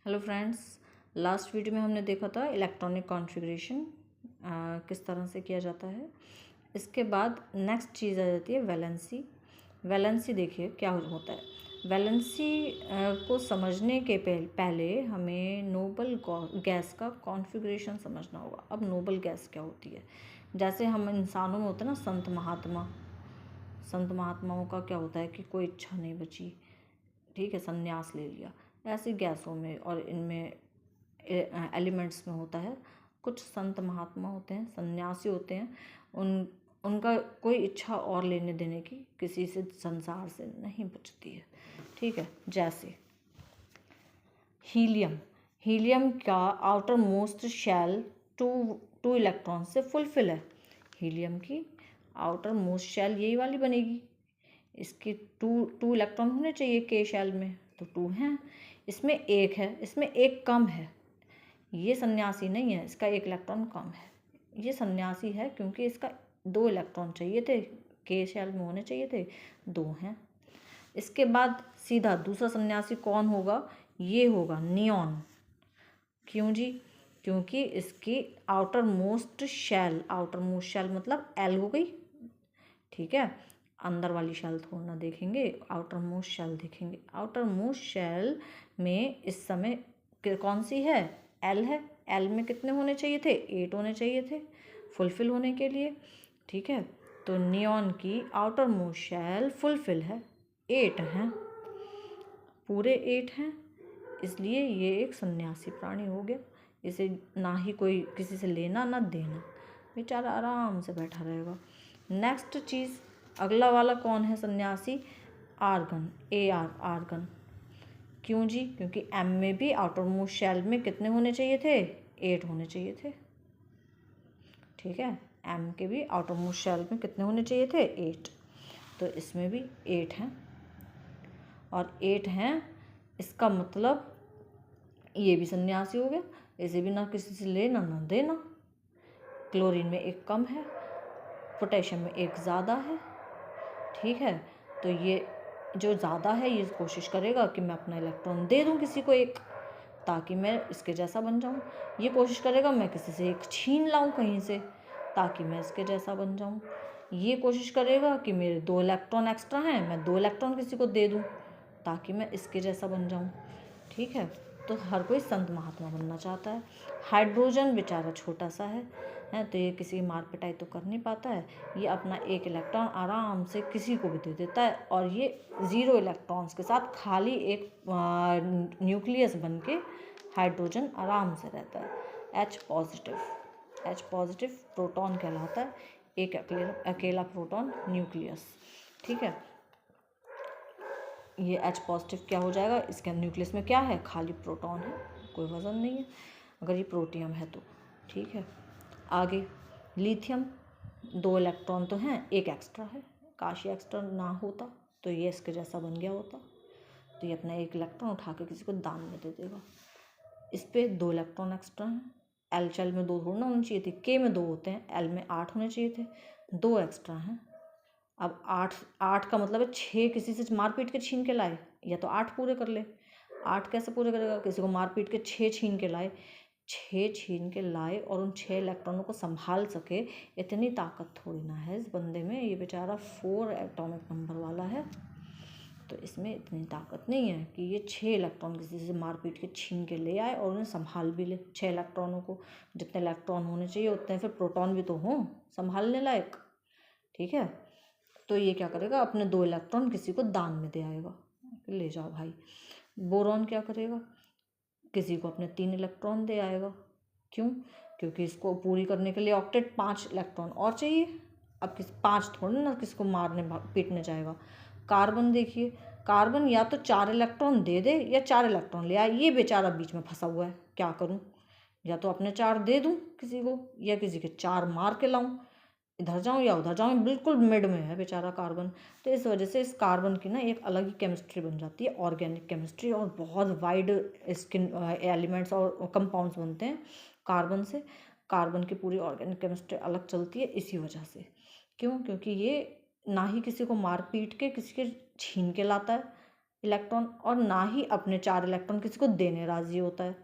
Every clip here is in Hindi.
हेलो फ्रेंड्स, लास्ट वीडियो में हमने देखा था इलेक्ट्रॉनिक कॉन्फ़िगरेशन किस तरह से किया जाता है। इसके बाद नेक्स्ट चीज़ आ जाती है वैलेंसी। वैलेंसी देखिए क्या होता है। वैलेंसी को समझने के पहले हमें नोबल गैस का कॉन्फ़िगरेशन समझना होगा। अब नोबल गैस क्या होती है, जैसे हम इंसानों में होते हैं ना संत महात्माओं का क्या होता है कि कोई इच्छा नहीं बची, ठीक है, संन्यास ले लिया। ऐसी गैसों में और इनमें एलिमेंट्स में होता है, कुछ संत महात्मा होते हैं, सन्यासी होते हैं, उनका कोई इच्छा और लेने देने की किसी से संसार से नहीं बचती है, ठीक है। जैसे हीलियम हीलियम का outermost shell two electron से फुलफिल है। हीलियम की आउटर मोस्ट शेल यही वाली बनेगी। इसके टू इलेक्ट्रॉन होने चाहिए के शेल में, तो 2 हैं। इसमें 1 है, इसमें 1 कम है। ये सन्यासी नहीं है, इसका 1 इलेक्ट्रॉन कम है। ये सन्यासी है क्योंकि इसका 2 इलेक्ट्रॉन चाहिए थे, के शेल में होने चाहिए थे, 2 हैं। इसके बाद सीधा दूसरा सन्यासी कौन होगा? ये होगा नियॉन। क्यों जी? क्योंकि इसकी आउटर मोस्ट शेल मतलब एल हो गई, ठीक है। अंदर वाली शेल थोड़ा ना देखेंगे, आउटर मोस्ट शेल देखेंगे। आउटर मोस्ट शेल में इस समय कौन सी है? एल है। एल में कितने होने चाहिए थे? 8 होने चाहिए थे फुलफिल होने के लिए, ठीक है। तो नियॉन की आउटर मोस्ट शेल फुलफिल है, 8 हैं, पूरे 8 हैं। इसलिए ये एक सन्यासी प्राणी हो गया। इसे ना ही कोई किसी से लेना ना देना, बेचारा आराम से बैठा रहेगा। नेक्स्ट चीज़, अगला वाला कौन है सन्यासी? Argon, argon. क्यों जी? क्योंकि एम में भी आउटर मोस्ट शेल में कितने होने चाहिए थे? 8 होने चाहिए थे, ठीक है। एम के भी आउटर मोस्ट शेल में कितने होने चाहिए थे? 8। तो इसमें भी 8 हैं और 8 हैं, इसका मतलब ये भी सन्यासी हो गया। इसे भी ना किसी से लेना ना देना। क्लोरीन में 1 कम है, पोटेशियम में 1 ज़्यादा है, ठीक है। तो ये जो ज़्यादा है ये कोशिश करेगा कि मैं अपना इलेक्ट्रॉन दे दूं किसी को 1, ताकि मैं इसके जैसा बन जाऊं। ये कोशिश करेगा मैं किसी से 1 छीन लाऊं कहीं से, ताकि मैं इसके जैसा बन जाऊं। ये कोशिश करेगा कि मेरे 2 इलेक्ट्रॉन एक्स्ट्रा हैं, मैं 2 इलेक्ट्रॉन किसी को दे दूं ताकि मैं इसके जैसा बन जाऊं, ठीक है। तो हर कोई संत महात्मा बनना चाहता है। हाइड्रोजन बेचारा छोटा सा है, तो ये किसी की मार पिटाई तो कर नहीं पाता है। ये अपना 1 इलेक्ट्रॉन आराम से किसी को भी दे देता है, और ये 0 इलेक्ट्रॉन्स के साथ खाली एक न्यूक्लियस बन के हाइड्रोजन आराम से रहता है। H पॉजिटिव प्रोटॉन कहलाता है, एक अकेला प्रोटॉन न्यूक्लियस, ठीक है। ये H पॉजिटिव क्या हो जाएगा? इसके न्यूक्लियस में क्या है? खाली प्रोटॉन है, कोई वज़न नहीं है, अगर ये प्रोटियम है तो, ठीक है। आगे लिथियम, 2 इलेक्ट्रॉन तो हैं, 1 एक्स्ट्रा है। काश ये एक्स्ट्रा ना होता तो ये इसके जैसा बन गया होता। तो ये अपना 1 इलेक्ट्रॉन उठा के किसी को दान में दे देगा। इस पर 2 इलेक्ट्रॉन एक्स्ट्रा हैं। एल शेल में 2 थोड़ा होने चाहिए थे, के में 2 होते हैं, एल में 8 होने चाहिए थे, 2 एक्स्ट्रा हैं। अब 8 का मतलब है 6 किसी से मार पीट के छीन के लाए, या तो 8 पूरे कर ले। 8 कैसे पूरे करेगा? किसी को मार पीट के 6 छीन के लाए, 6 छीन के लाए और उन 6 इलेक्ट्रॉनों को संभाल सके, इतनी ताकत थोड़ी ना है इस बंदे में। ये बेचारा 4 एटॉमिक नंबर वाला है, तो इसमें इतनी ताकत नहीं है कि ये 6 इलेक्ट्रॉन किसी से मार पीट के छीन के ले आए और उन्हें संभाल भी ले। 6 इलेक्ट्रॉनों को जितने इलेक्ट्रॉन होने चाहिए उतने फिर प्रोटॉन भी तो हों संभालने लायक, ठीक है। तो ये क्या करेगा? अपने 2 इलेक्ट्रॉन किसी को दान में दे आएगा, ले जाओ भाई। बोरॉन क्या करेगा? किसी को अपने 3 इलेक्ट्रॉन दे आएगा। क्यों? क्योंकि इसको पूरी करने के लिए ऑक्टेट 5 इलेक्ट्रॉन और चाहिए। अब 5 थोड़ी ना किसी को मारने पीटने जाएगा। कार्बन देखिए, कार्बन या तो 4 इलेक्ट्रॉन दे दे या 4 इलेक्ट्रॉन ले आए। ये बेचारा बीच में फंसा हुआ है, क्या करूं? या तो अपने 4 दे दूं किसी को, या किसी के 4 मार के लाऊं, इधर जाऊं या उधर जाऊं, बिल्कुल मिड में है बेचारा कार्बन। तो इस वजह से इस कार्बन की ना एक अलग ही केमिस्ट्री बन जाती है, ऑर्गेनिक केमिस्ट्री, और बहुत वाइड स्किन एलिमेंट्स और कंपाउंड्स बनते हैं कार्बन से। कार्बन की पूरी ऑर्गेनिक केमिस्ट्री अलग चलती है इसी वजह से। क्यों? क्योंकि ये ना ही किसी को मार पीट के किसी के छीन के लाता है, इलेक्ट्रॉन और ना ही अपने 4 इलेक्ट्रॉन किसी को देने राजी होता है।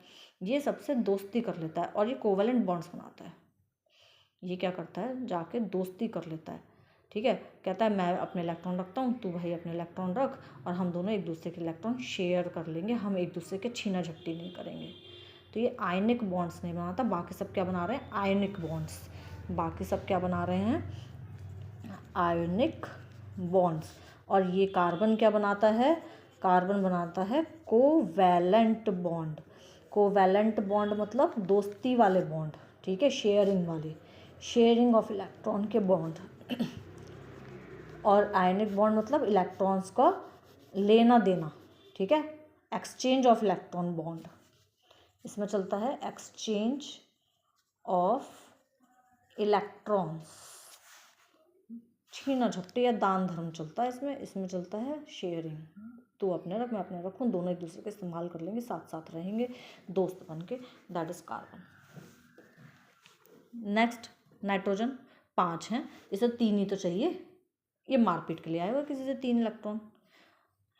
ये सबसे दोस्ती कर लेता है और ये कोवेलेंट बॉन्ड्स बनाता है। ये क्या करता है, जाके दोस्ती कर लेता है, ठीक है। कहता है मैं अपने इलेक्ट्रॉन रखता हूँ, तू भाई अपने इलेक्ट्रॉन रख, और हम दोनों एक दूसरे के इलेक्ट्रॉन शेयर कर लेंगे, हम एक दूसरे के छीना झपटी नहीं करेंगे। तो ये आयनिक बॉन्ड्स नहीं बनाता। बाकी सब क्या बना रहे हैं, आयनिक बॉन्ड्स। बाकी सब क्या बना रहे हैं, आयनिक बॉन्ड्स। और ये कार्बन क्या बनाता है, कार्बन बनाता है कोवैलेंट बॉन्ड। कोवैलेंट बॉन्ड मतलब दोस्ती वाले बॉन्ड, ठीक है, शेयरिंग वाले, शेयरिंग ऑफ इलेक्ट्रॉन के बॉन्ड। और आयनिक बॉन्ड मतलब इलेक्ट्रॉन्स का लेना देना, ठीक है, एक्सचेंज ऑफ इलेक्ट्रॉन बॉन्ड। इसमें चलता है एक्सचेंज ऑफ इलेक्ट्रॉन्स, छीना झपटी या दान धर्म चलता है इसमें। इसमें चलता है शेयरिंग, तू अपने रख मैं अपने रखूँ, दोनों एक दूसरे का इस्तेमाल कर लेंगे, साथ साथ रहेंगे दोस्त बन के, that is carbon. Next nitrogen, 5 हैं, इसे 3 ही तो चाहिए, ये मारपीट के लिए आएगा किसी से 3 इलेक्ट्रॉन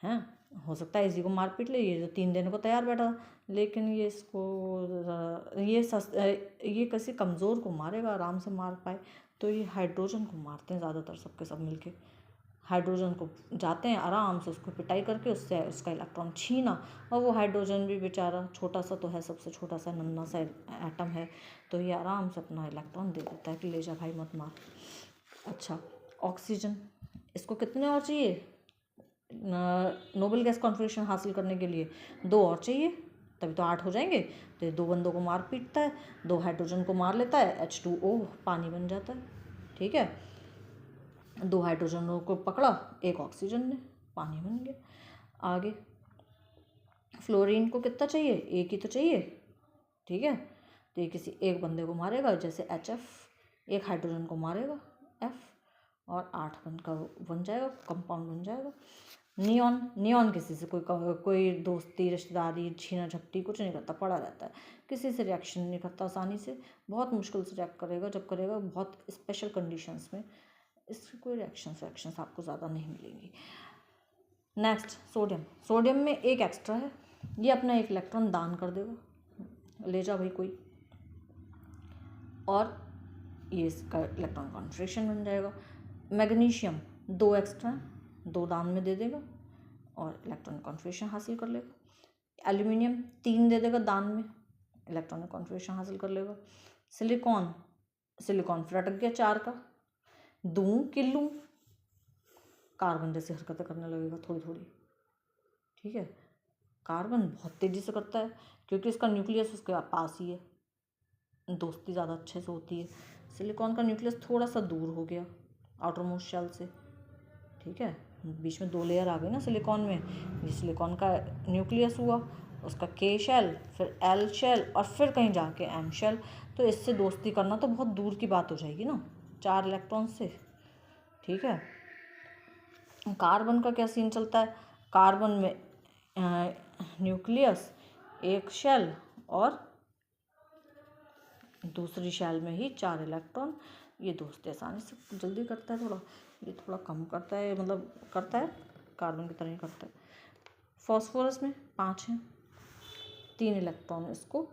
हैं। हो सकता है इसी को मारपीट ले, ये जो 3 देने को तैयार बैठा, लेकिन ये इसको ये किसी कमज़ोर को मारेगा, आराम से मार पाए, तो ये हाइड्रोजन को मारते हैं ज़्यादातर सबके सब मिलके। हाइड्रोजन को जाते हैं आराम से उसको पिटाई करके उससे उसका इलेक्ट्रॉन छीना, और वो हाइड्रोजन भी बेचारा छोटा सा तो है, सबसे छोटा सा नन्हा सा एटम है, तो ये आराम से अपना इलेक्ट्रॉन दे देता है कि ले जा भाई मत मार। अच्छा, ऑक्सीजन, इसको कितने और चाहिए, नोबेल गैस कॉन्फिगरेशन हासिल करने के लिए 2 और चाहिए, तभी तो 8 हो जाएंगे। तो ये 2 बंदों को मार पीटता है, 2 हाइड्रोजन को मार लेता है, H2O पानी बन जाता है, ठीक है। 2 हाइड्रोजनों को पकड़ा, 1 ऑक्सीजन ने, पानी बन गया। आगे फ्लोरीन को कितना चाहिए, 1 ही तो चाहिए, ठीक है। तो ये किसी एक बंदे को मारेगा, जैसे HF, 1 हाइड्रोजन को मारेगा F, और 8 बन जाएगा, कंपाउंड बन जाएगा। नियॉन, नियॉन किसी से कोई दोस्ती रिश्तेदारी छीना झपटी कुछ नहीं करता, पड़ा रहता है, किसी से रिएक्शन नहीं करता आसानी से, बहुत मुश्किल से रिएक्ट करेगा, जब करेगा बहुत स्पेशल कंडीशंस में, इसकी कोई रिएक्शंस आपको ज़्यादा नहीं मिलेंगी। नेक्स्ट सोडियम, सोडियम में 1 एक्स्ट्रा है, ये अपना 1 इलेक्ट्रॉन दान कर देगा, ले जा भाई कोई, और ये इसका इलेक्ट्रॉन कॉन्फिगरेशन बन जाएगा। मैग्नीशियम 2 एक्स्ट्रा, 2 दान में दे देगा और इलेक्ट्रॉनिक कॉन्फिगरेशन हासिल कर लेगा। एल्यूमिनियम 3 दे देगा दान में, इलेक्ट्रॉनिक कॉन्फिगरेशन हासिल कर लेगा। सिलिकॉन, सिलिकॉन फिर अटक गया 4 का, दूं कि लूं, कार्बन जैसी हरकतें करने लगेगा थोड़ी थोड़ी, ठीक है। कार्बन बहुत तेज़ी से करता है क्योंकि इसका न्यूक्लियस उसके पास ही है, दोस्ती ज़्यादा अच्छे से होती है। सिलिकॉन का न्यूक्लियस थोड़ा सा दूर हो गया आउटर मोस्ट शेल से, ठीक है, बीच में 2 लेयर आ गई ना सिलिकॉन में। ये सिलिकॉन का न्यूक्लियस हुआ, उसका K शेल, फिर L शेल, और फिर कहीं जाके M शेल। तो इससे दोस्ती करना तो बहुत दूर की बात हो जाएगी ना 4 इलेक्ट्रॉन से, ठीक है। कार्बन का क्या सीन चलता है, कार्बन में न्यूक्लियस, 1 शेल, और दूसरी शेल में ही 4 इलेक्ट्रॉन। ये दोस्ती आसानी से जल्दी करता है, थोड़ा ये थोड़ा कम करता है, मतलब करता है कार्बन की तरह ही करता है। फॉस्फोरस में 5 हैं, 3 इलेक्ट्रॉन इसको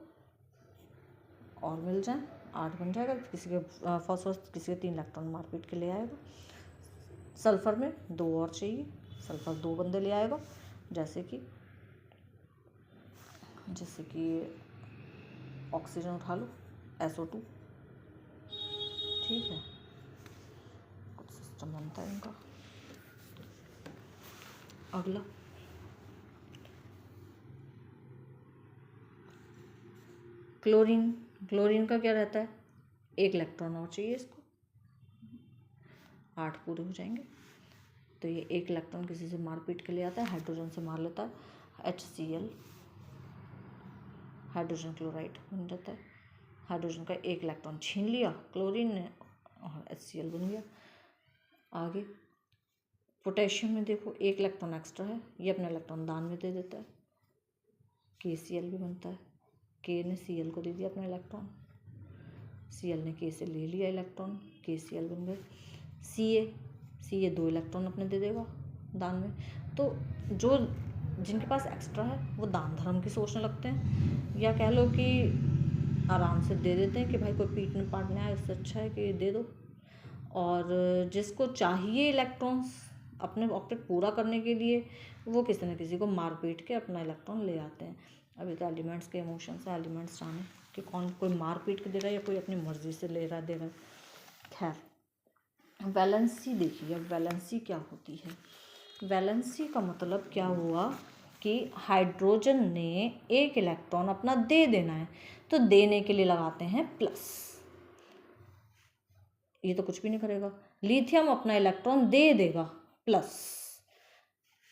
और मिल जाए 8 बन जाएगा, किसी के फॉस्फोरस किसी के 3 इलेक्ट्रॉन मारपीट के ले आएगा। सल्फ़र में 2 और चाहिए, सल्फ़र 2 बंदे ले आएगा, जैसे कि ऑक्सीजन उठा लो SO2, ठीक है, कुछ सिस्टम बनता है इनका। अगला क्लोरीन, क्लोरीन का क्या रहता है, 1 इलेक्ट्रॉन और चाहिए इसको, 8 पूरे हो जाएंगे। तो ये 1 इलेक्ट्रॉन किसी से मारपीट के लिए आता है, हाइड्रोजन से मार लेता है, HCl, हाइड्रोजन क्लोराइड बन जाता है। हाइड्रोजन का 1 इलेक्ट्रॉन छीन लिया क्लोरीन ने और HCl बन गया। आगे पोटेशियम में देखो 1 इलेक्ट्रॉन एक्स्ट्रा है, ये अपना इलेक्ट्रॉन दान में दे देता है, KCl भी बनता है, K ने Cl को दे दिया अपना इलेक्ट्रॉन, Cl ने K से ले लिया इलेक्ट्रॉन, KCl बन गए। Ca 2 इलेक्ट्रॉन अपने दे देगा दान में। तो जो जिनके पास एक्स्ट्रा है वो दान धर्म की सोचने लगते हैं, या कह लो कि आराम से दे देते हैं कि भाई कोई पीटने पाटने आए, उससे अच्छा है कि दे दो। और जिसको चाहिए इलेक्ट्रॉन्स अपने ऑब्जेक्ट पूरा करने के लिए, वो किसी न किसी को मार पीट के अपना इलेक्ट्रॉन ले आते हैं। अभी तो एलिमेंट्स के इमोशंस है, एलिमेंट्स जाने कि कौन कोई मार पीट के दे रहा है या कोई अपनी मर्जी से ले रहा दे रहा है। खैर, वैलेंसी देखिए, अब वैलेंसी क्या होती है। वैलेंसी का मतलब क्या हुआ कि हाइड्रोजन ने एक इलेक्ट्रॉन अपना दे देना है, तो देने के लिए लगाते हैं प्लस, ये तो कुछ भी नहीं करेगा। लिथियम अपना इलेक्ट्रॉन दे देगा प्लस,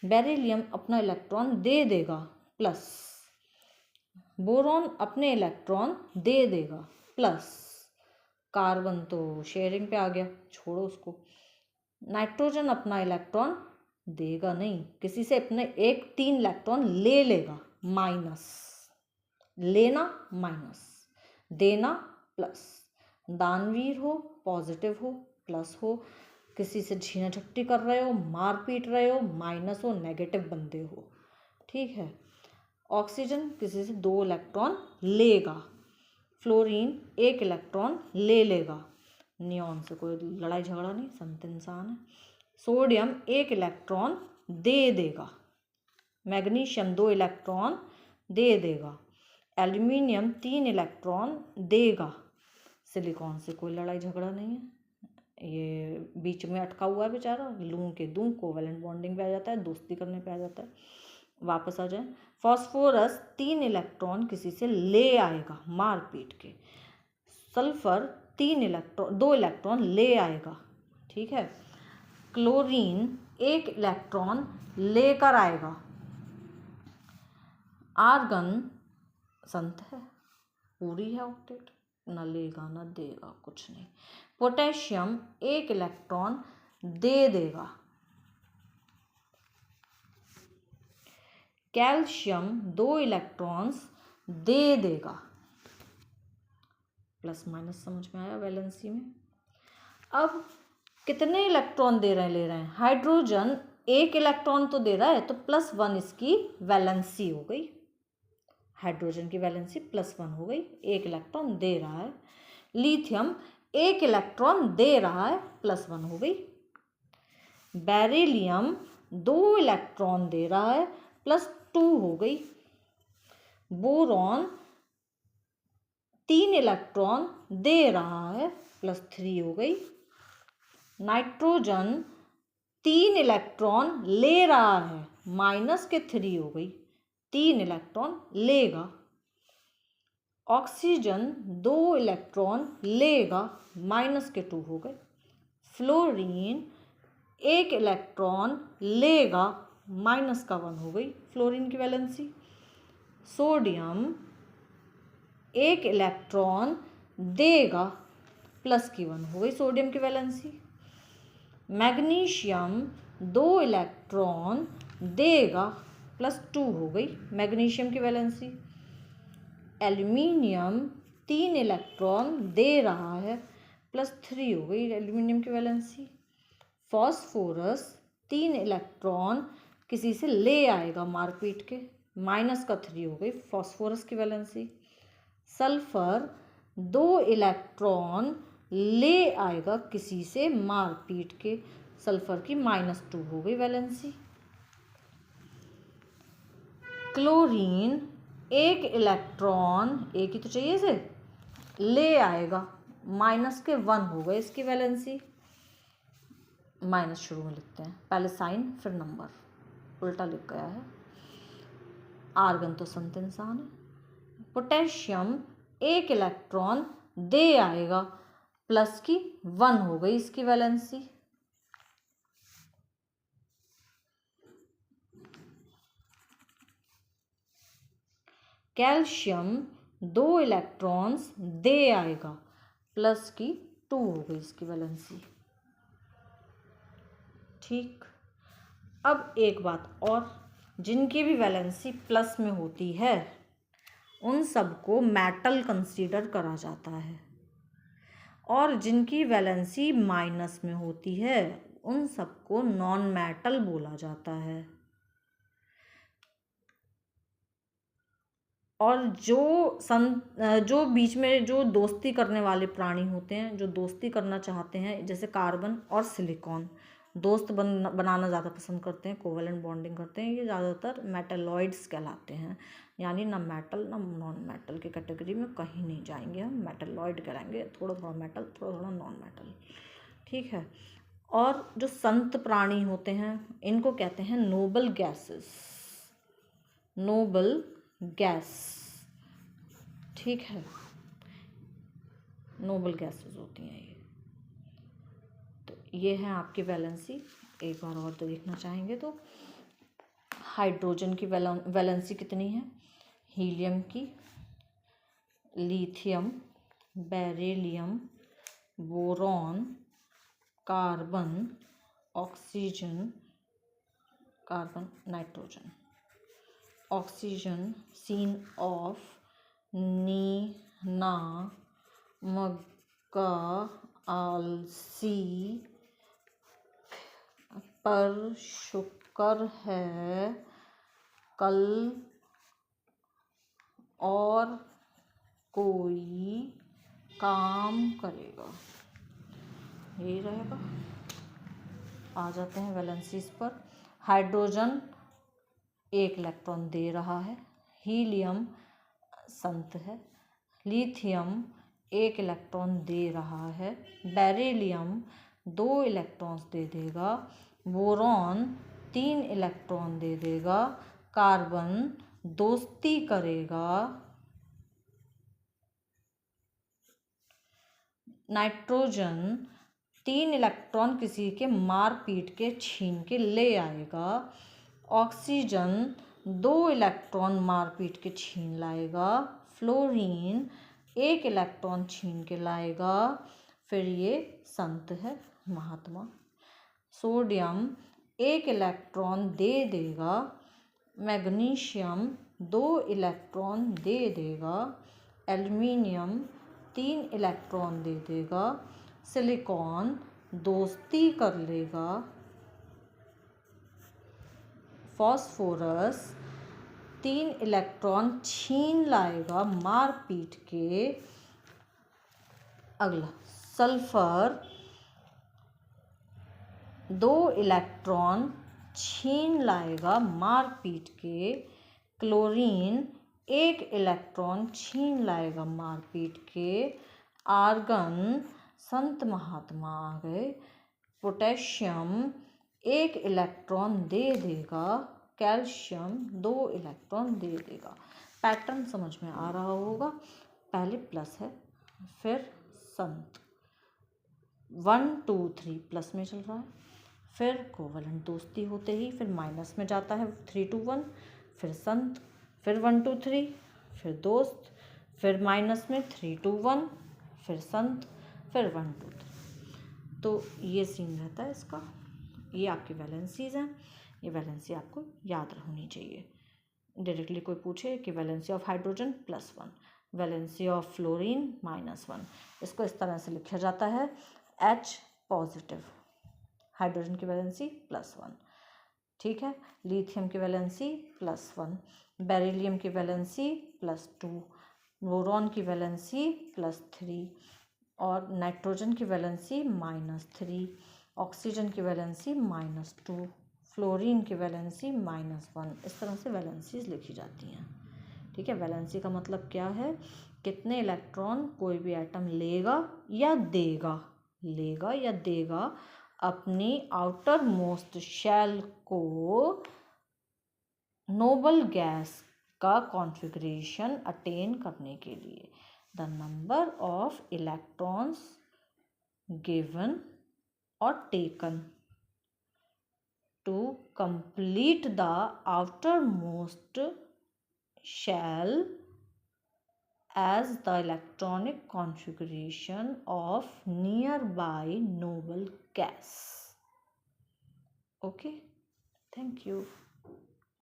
बेरिलियम अपना इलेक्ट्रॉन दे देगा प्लस, बोरॉन अपने इलेक्ट्रॉन दे देगा प्लस, कार्बन तो शेयरिंग पे आ गया, छोड़ो उसको। नाइट्रोजन अपना इलेक्ट्रॉन देगा नहीं, किसी से अपने 3 इलेक्ट्रॉन ले लेगा, माइनस, लेना माइनस, देना प्लस, दानवीर हो पॉजिटिव हो प्लस हो, किसी से झीना झपटी कर रहे हो, मार पीट रहे हो, माइनस हो, नेगेटिव बंदे हो, ठीक है। ऑक्सीजन किसी से 2 इलेक्ट्रॉन लेगा, फ्लोरीन 1 इलेक्ट्रॉन ले लेगा, नियॉन से कोई लड़ाई झगड़ा नहीं, संत इंसान है। सोडियम 1 इलेक्ट्रॉन दे देगा, मैग्नीशियम 2 इलेक्ट्रॉन दे देगा, एल्यूमिनियम 3 इलेक्ट्रॉन देगा, सिलिकॉन से कोई लड़ाई झगड़ा नहीं है, ये बीच में अटका हुआ है बेचारा, लूं के दूं कोवेलेंट बॉन्डिंग पे आ जाता है, दोस्ती करने पे आ जाता है। वापस आ जाए, फॉस्फोरस 3 इलेक्ट्रॉन किसी से ले आएगा मार पीट के, सल्फर 2 इलेक्ट्रॉन ले आएगा, ठीक है। क्लोरीन 1 इलेक्ट्रॉन लेकर आएगा, आर्गन संत है, पूरी है ऑक्टेट, न लेगा न देगा कुछ नहीं। पोटेशियम 1 इलेक्ट्रॉन दे देगा, कैल्शियम 2 इलेक्ट्रॉन्स दे देगा, प्लस माइनस समझ में आया वैलेंसी में। अब कितने इलेक्ट्रॉन दे रहे हैं, ले रहे हैं, हाइड्रोजन 1 इलेक्ट्रॉन तो दे रहा है, तो +1 इसकी वैलेंसी हो गई, हाइड्रोजन की वैलेंसी +1 हो गई, 1 इलेक्ट्रॉन दे रहा है। लिथियम 1 इलेक्ट्रॉन दे रहा है, +1 हो गई। बेरिलियम 2 इलेक्ट्रॉन दे रहा है, +2 हो गई। बोरॉन 3 इलेक्ट्रॉन दे रहा है, +3 हो गई। नाइट्रोजन 3 इलेक्ट्रॉन ले रहा है, -3 हो गई, 3 इलेक्ट्रॉन लेगा। ऑक्सीजन 2 इलेक्ट्रॉन लेगा, -2 हो गए। फ्लोरीन 1 इलेक्ट्रॉन लेगा, -1 हो गई फ्लोरीन की वैलेंसी। सोडियम 1 इलेक्ट्रॉन देगा, +1 हो गई सोडियम की वैलेंसी। मैग्नीशियम 2 इलेक्ट्रॉन देगा, +2 हो गई मैग्नीशियम की वैलेंसी। एल्यूमिनियम 3 इलेक्ट्रॉन दे रहा है, +3 हो गई एल्यूमिनियम की वैलेंसी। फॉस्फोरस 3 इलेक्ट्रॉन किसी से ले आएगा मारपीट के, -3 हो गई फॉस्फोरस की वैलेंसी। सल्फर 2 इलेक्ट्रॉन ले आएगा किसी से मारपीट के, सल्फर की -2 हो गई वैलेंसी। क्लोरीन 1 इलेक्ट्रॉन, एक ही तो चाहिए इसे, ले आएगा, -1 हो गए इसकी वैलेंसी, माइनस शुरू में लिखते हैं, पहले साइन फिर नंबर, उल्टा लिख गया है। आर्गन तो संत इंसान है। पोटेशियम 1 इलेक्ट्रॉन दे आएगा, +1 हो गई इसकी वैलेंसी। कैल्शियम 2 इलेक्ट्रॉन्स दे आएगा, +2 हो गई इसकी वैलेंसी, ठीक। अब एक बात और, जिनकी भी वैलेंसी प्लस में होती है उन सबको मेटल कंसीडर करा जाता है, और जिनकी वैलेंसी माइनस में होती है उन सबको नॉन मेटल बोला जाता है। और जो बीच में जो दोस्ती करने वाले प्राणी होते हैं, जो दोस्ती करना चाहते हैं, जैसे कार्बन और सिलिकॉन दोस्त बनाना ज़्यादा पसंद करते हैं, कोवेलेंट बॉन्डिंग करते हैं, ये ज़्यादातर मेटलॉइड्स कहलाते हैं। यानी ना मेटल ना नॉन मेटल की कैटेगरी में कहीं नहीं जाएंगे, हम मेटलॉइड कहलाएंगे, थोड़ा थोड़ा मेटल थोड़ा थोड़ा नॉन मेटल। ठीक है। और जो संत प्राणी होते हैं इनको कहते हैं नोबल गैसेस, नोबल गैस। ठीक है, नोबल गैसेस होती हैं ये। तो ये है आपकी वैलेंसी। एक बार और तो देखना चाहेंगे तो हाइड्रोजन की वैलेंसी कितनी है, हीलियम की, lithium, beryllium, boron, carbon, oxygen, carbon, nitrogen, oxygen, सीन ऑफ, नीना, मग्गा, आलसी, पर शुक्र है, कल और कोई काम करेगा, यही रहेगा। आ जाते हैं वैलेंसीज पर। हाइड्रोजन एक इलेक्ट्रॉन दे रहा है, हीलियम संत है, लिथियम एक इलेक्ट्रॉन दे रहा है, बेरिलियम 2 इलेक्ट्रॉन्स दे देगा, बोरॉन 3 इलेक्ट्रॉन दे देगा, कार्बन दोस्ती करेगा, नाइट्रोजन 3 इलेक्ट्रॉन किसी के मार पीट के छीन के ले आएगा, ऑक्सीजन 2 इलेक्ट्रॉन मार पीट के छीन लाएगा, फ्लोरीन 1 इलेक्ट्रॉन छीन के लाएगा, फिर ये संत है महात्मा। सोडियम 1 इलेक्ट्रॉन दे देगा, मैग्नीशियम 2 इलेक्ट्रॉन दे देगा, एल्युमिनियम 3 इलेक्ट्रॉन दे देगा, सिलिकॉन दोस्ती कर लेगा, फॉस्फोरस 3 इलेक्ट्रॉन छीन लाएगा मार पीट के। अगला सल्फर 2 इलेक्ट्रॉन छीन लाएगा मार पीट के, क्लोरीन 1 इलेक्ट्रॉन छीन लाएगा मार पीट के, आर्गन संत महात्मा आ गए, पोटेशियम 1 इलेक्ट्रॉन दे देगा, कैल्शियम 2 इलेक्ट्रॉन दे देगा। पैटर्न समझ में आ रहा होगा। पहले प्लस है, फिर संत 1 2 3 प्लस में चल रहा है, फिर कोवेलेंट दोस्ती होते ही फिर माइनस में जाता है 3 2 1, फिर संत, फिर 1 2 3, फिर दोस्त, फिर माइनस में 3 2 1, फिर संत, फिर 1 2 3। तो ये सीन रहता है इसका। ये आपकी वैलेंसीज हैं। ये वैलेंसी आपको याद होनी चाहिए। डायरेक्टली कोई पूछे कि valency of hydrogen +1, valency of fluorine -1, इसको इस तरह से लिखा जाता है H पॉजिटिव, हाइड्रोजन की वैलेंसी +1। ठीक है। लिथियम की वैलेंसी +1, बेरिलियम की वैलेंसी +2, बोरॉन की वैलेंसी +3 और नाइट्रोजन की वैलेंसी -3, ऑक्सीजन की वैलेंसी -2, फ्लोरीन की वैलेंसी -1। इस तरह से वैलेंसीज लिखी जाती हैं। ठीक है। वैलेंसी का मतलब क्या है, कितने इलेक्ट्रॉन कोई भी एटम लेगा या देगा अपनी आउटर मोस्ट शेल को नोबल गैस का कॉन्फ़िगरेशन अटेन करने के लिए। The number of electrons given और taken to complete the outermost shell as the electronic configuration of nearby noble gas. Okay, thank you.